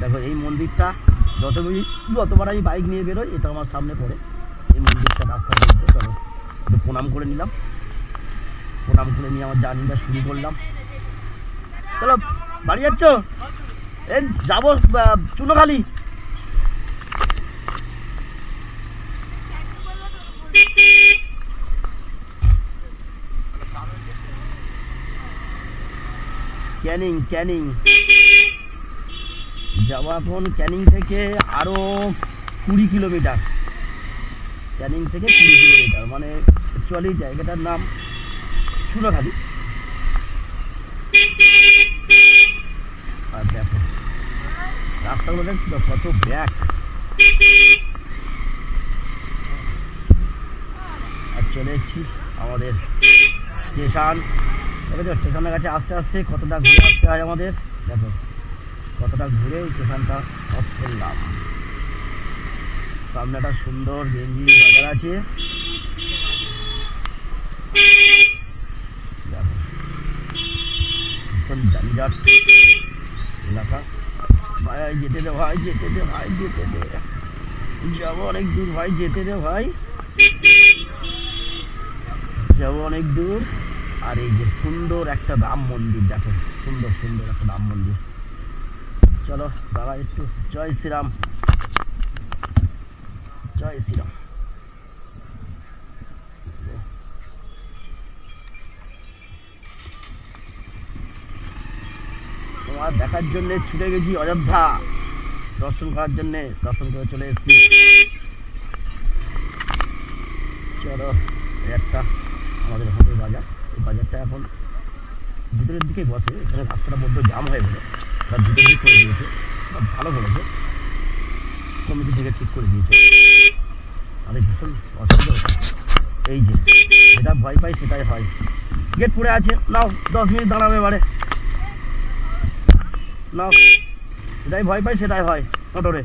দেখো এই মন্দিরটা যতবার আমি বাইক নিয়ে বেরোই এটা আমার সামনে পড়ে, এই মন্দিরটা রাস্তা বলতে। চলো একটু প্রণাম করে নিলাম, প্রণাম করে নিয়ে আমার জার্নিটা শুরু করলাম। চলো বাড়ি যাচ্ছ? এই যাবো চুনোখালি। ক্যানিং ক্যানিং যাবো এখন। ক্যানিং থেকে আরো 20 কিলোমিটার, ক্যানিং থেকে 20 কিলোমিটার, মানে অ্যাকচুয়ালি জায়গাটার নাম চুনোখালি। আর দেখো রাস্তাগুলো দেখছি তো কত ব্যাক। আর চলে এসেছি আমাদের স্টেশন। দেখো স্টেশনের কাছে আস্তে আস্তে কতটা ঘুরে আসতে হয় আমাদের। দেখো কতটা ঘুরে স্টেশনটা অফ করলাম। সামনে একটা সুন্দর গেঞ্জি বাজার আছে। দেখো ভীষণ যানজট এলাকা। ভাই যেতে দে ভাই, যেতে দে ভাই, যেতে দে, যাবো অনেক দূর ভাই, যেতে দে ভাই, যাবো অনেক দূর। আর এই যে সুন্দর একটা রাম মন্দির, দেখো সুন্দর সুন্দর একটা রাম মন্দির। চলো দাদা একটু জয় শ্রীরাম, জয় শ্রীরাম। তোমার দেখার জন্য ছুটে গেছি অযোধ্যা, দর্শন করার জন্য, দর্শন করে চলে এসেছি। চলো একটা আমাদের হাটের বাজার, এই বাজারটা এখন ভিতরের দিকে বসে। এখানে রাস্তাটা বড্ড জাম হয়ে গেলে তার ভিতর দিক করে দিয়েছে, ভালো করেছে, কমিটি থেকে ঠিক করে দিয়েছে। আমি ভীষণ অসুবিধা হচ্ছে। এই যে যেটা ভয় পাই সেটাই হয়। গেট পড়ে আছে, নাও 10 মিনিট দাঁড়াবে এবারে, নাও যেটাই ভয় পাই সেটাই হয় মোটরে।